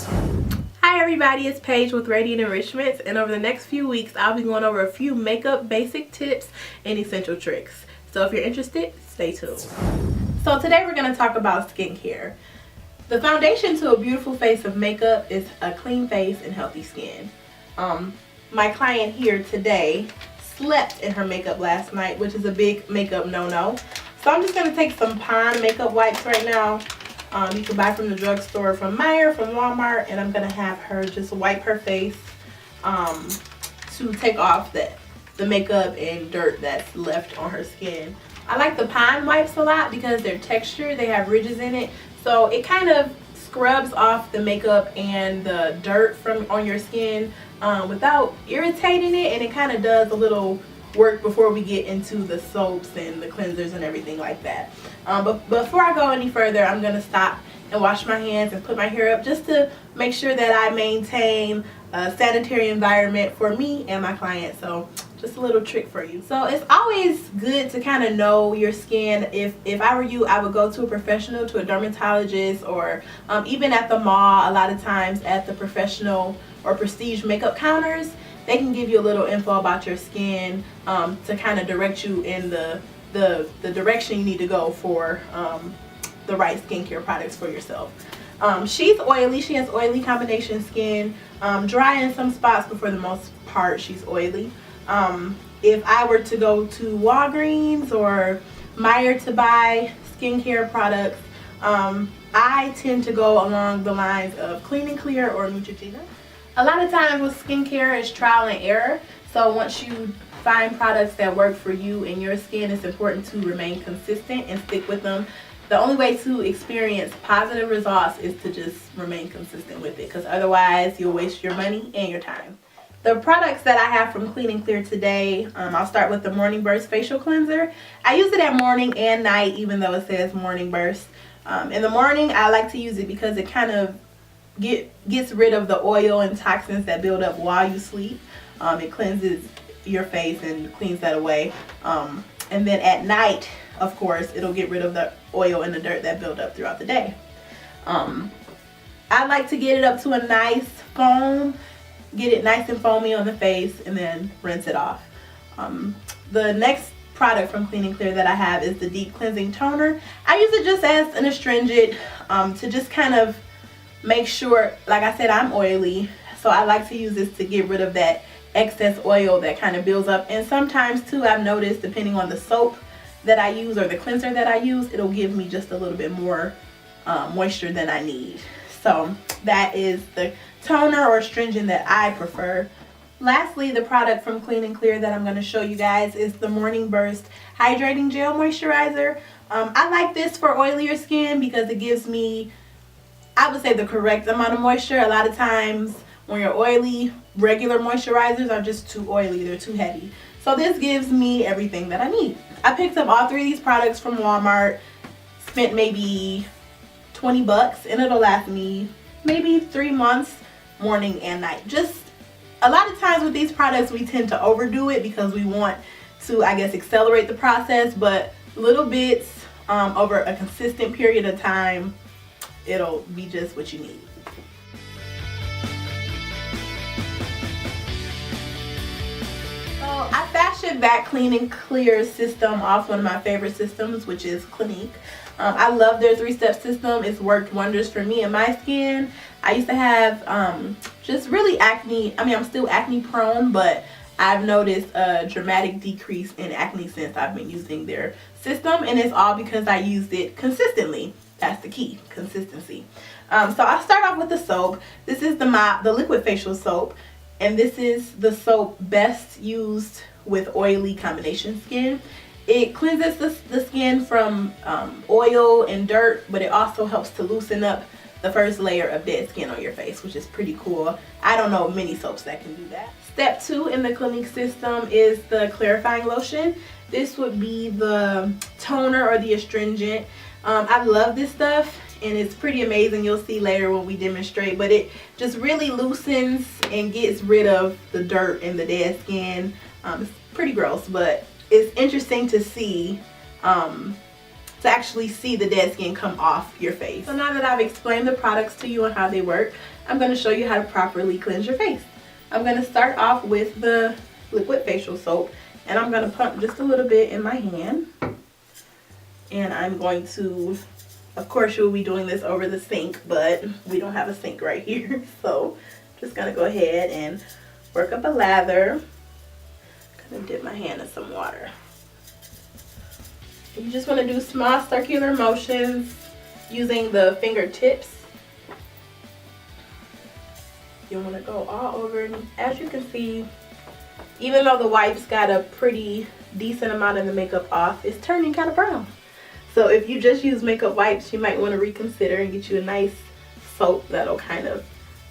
Hi everybody, it's Paige with Radiant Enrichments, and over the next few weeks I'll be going over a few makeup basic tips and essential tricks. So if you're interested, stay tuned. So today we're going to talk about skincare. The foundation to a beautiful face of makeup is a clean face and healthy skin. My client here today slept in her makeup last night, which is a big makeup no-no. So I'm just going to take some Pond makeup wipes right now. You can buy from the drugstore, from Meijer, from Walmart, and I'm going to have her just wipe her face to take off the makeup and dirt that's left on her skin. I like the Pond wipes a lot because they're textured, they have ridges in it, so it kind of scrubs off the makeup and the dirt from on your skin without irritating it, and it kind of does a little work before we get into the soaps and the cleansers and everything like that. But before I go any further, I'm going to stop and wash my hands and put my hair up just to make sure that I maintain a sanitary environment for me and my client. So just a little trick for you. So it's always good to kind of know your skin. If I were you, I would go to a professional, to a dermatologist, or even at the mall, a lot of times at the professional or prestige makeup counters, they can give you a little info about your skin to kind of direct you in the direction you need to go for the right skincare products for yourself. She's oily. She has oily combination skin, dry in some spots, but for the most part she's oily. If I were to go to Walgreens or Meijer to buy skincare products, I tend to go along the lines of Clean and Clear or Neutrogena. A lot of times with skincare, it's trial and error. So once you find products that work for you and your skin, it's important to remain consistent and stick with them. The only way to experience positive results is to just remain consistent with it, because otherwise you'll waste your money and your time. The products that I have from Clean and Clear today, I'll start with the Morning Burst Facial Cleanser. I use it at morning and night, even though it says Morning Burst. In the morning, I like to use it because it kind of gets rid of the oil and toxins that build up while you sleep. It cleanses your face and cleans that away. And then at night, of course, it'll get rid of the oil and the dirt that build up throughout the day. I like to get it up to a nice foam, get it nice and foamy on the face, and then rinse it off. The next product from Clean and Clear that I have is the Deep Cleansing Toner. I use it just as an astringent to just kind of make sure, like I said, I'm oily, so I like to use this to get rid of that excess oil that kind of builds up. And sometimes too, I've noticed, depending on the soap that I use or the cleanser that I use, it'll give me just a little bit more moisture than I need. So that is the toner or astringent that I prefer. Lastly, the product from Clean and Clear that I'm going to show you guys is the Morning Burst Hydrating Gel Moisturizer. I like this for oilier skin because it gives me, I would say, the correct amount of moisture. A lot of times when you're oily, regular moisturizers are just too oily, they're too heavy. So this gives me everything that I need. I picked up all three of these products from Walmart, spent maybe 20 bucks, and it'll last me maybe 3 months, morning and night. Just a lot of times with these products we tend to overdo it because we want to, I guess, accelerate the process, but little bits over a consistent period of time, it'll be just what you need. So I fashioned that Clean and Clear system off one of my favorite systems, which is Clinique. I love their 3-step system. It's worked wonders for me and my skin. I used to have just really acne. I mean, I'm still acne prone, but I've noticed a dramatic decrease in acne since I've been using their system, and it's all because I used it consistently. That's the key, consistency. So I'll start off with the soap. This is the liquid facial soap, and this is the soap best used with oily combination skin. It cleanses the skin from oil and dirt, but it also helps to loosen up the first layer of dead skin on your face, which is pretty cool. I don't know many soaps that can do that. Step 2 in the Clinique system is the clarifying lotion. This would be the toner or the astringent. I love this stuff, and it's pretty amazing. You'll see later when we demonstrate, but it just really loosens and gets rid of the dirt and the dead skin. It's pretty gross, but it's interesting to see to actually see the dead skin come off your face. So now that I've explained the products to you and how they work, I'm going to show you how to properly cleanse your face. I'm going to start off with the liquid facial soap, and I'm going to pump just a little bit in my hand. And I'm going to, of course you'll be doing this over the sink, but we don't have a sink right here. So just going to go ahead and work up a lather. I'm going to dip my hand in some water. You just want to do small circular motions using the fingertips. You want to go all over, and as you can see, even though the wipes got a pretty decent amount of the makeup off, it's turning kind of brown. So if you just use makeup wipes, you might want to reconsider and get you a nice soap that'll kind of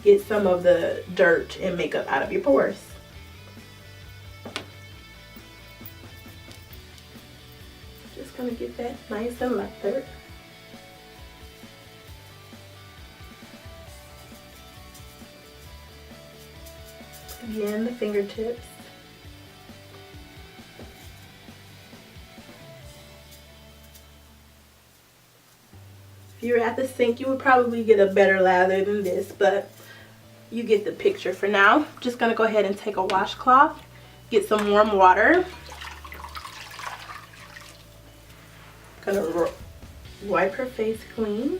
get some of the dirt and makeup out of your pores. Just gonna get that nice and lathered. Again, the fingertips. If you were at the sink, you would probably get a better lather than this, but you get the picture for now. I'm just gonna go ahead and take a washcloth, get some warm water. Gonna wipe her face clean.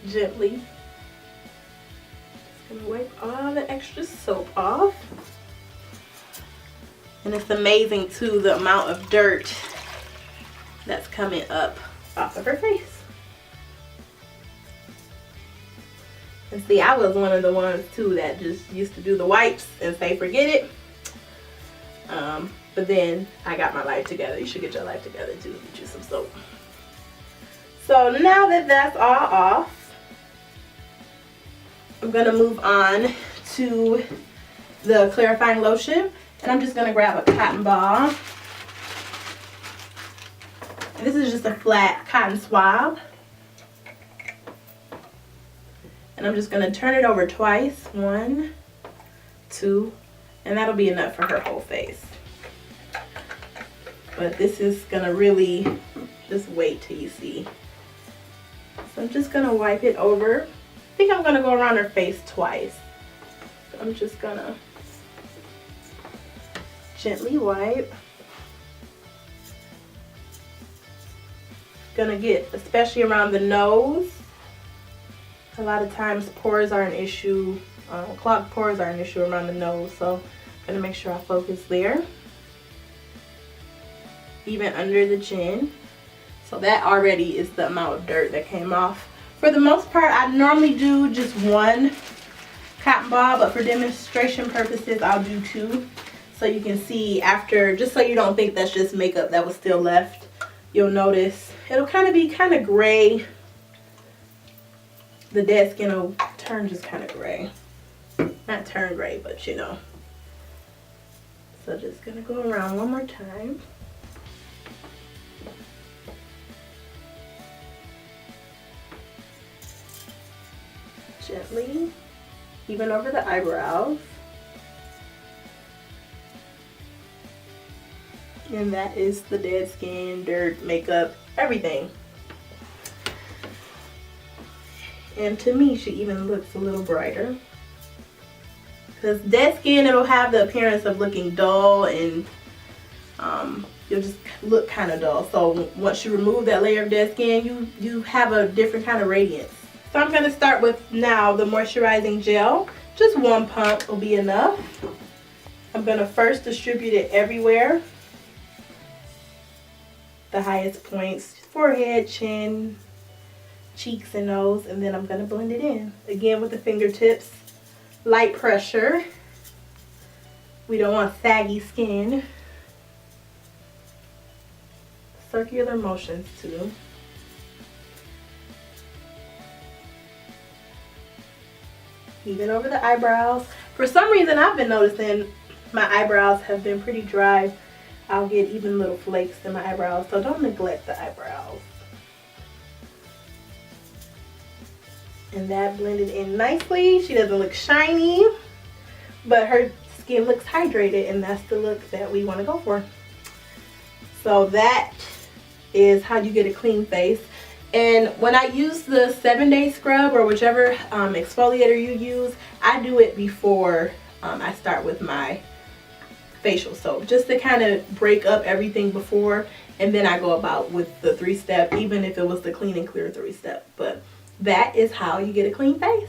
Gently. Just gonna wipe all the extra soap off. And it's amazing too, the amount of dirt that's coming up off of her face. And see, I was one of the ones too that just used to do the wipes and say forget it. But then I got my life together. You should get your life together too. Get you some soap. So now that that's all off, I'm gonna move on to the clarifying lotion, and I'm just gonna grab a cotton ball. And this is just a flat cotton swab. And I'm just gonna turn it over twice. 1, 2, and that'll be enough for her whole face. But this is gonna really, just wait till you see. So I'm just gonna wipe it over. I think I'm gonna go around her face twice. So I'm just gonna gently wipe. Gonna get, especially around the nose. A lot of times pores are an issue, clogged pores are an issue around the nose, so I'm gonna make sure I focus there. Even under the chin. So that already is the amount of dirt that came off. For the most part, I normally do just 1 cotton ball, but for demonstration purposes, I'll do 2. So you can see after, just so you don't think that's just makeup that was still left, you'll notice it'll kind of be kind of gray. The dead skin will turn just kind of gray. Not turn gray, but you know. So just gonna go around one more time. Gently, even over the eyebrows. And that is the dead skin, dirt, makeup, everything. And to me, she even looks a little brighter. Because dead skin, it'll have the appearance of looking dull, and you'll just look kind of dull. So once you remove that layer of dead skin, you have a different kind of radiance. So I'm going to start with now the moisturizing gel. Just 1 pump will be enough. I'm going to first distribute it everywhere. The highest points, forehead, chin, cheeks and nose, and then I'm going to blend it in. Again with the fingertips, light pressure. We don't want saggy skin. Circular motions too. Even over the eyebrows. For some reason I've been noticing my eyebrows have been pretty dry. I'll get even little flakes in my eyebrows, so don't neglect the eyebrows. And that blended in nicely. She doesn't look shiny. but her skin looks hydrated, and that's the look that we want to go for. So that is how you get a clean face. And when I use the 7-day scrub or whichever exfoliator you use, I do it before I start with my facial soap, just to kind of break up everything before, and then I go about with the 3-step, even if it was the clean and clear 3-step. But that is how you get a clean face.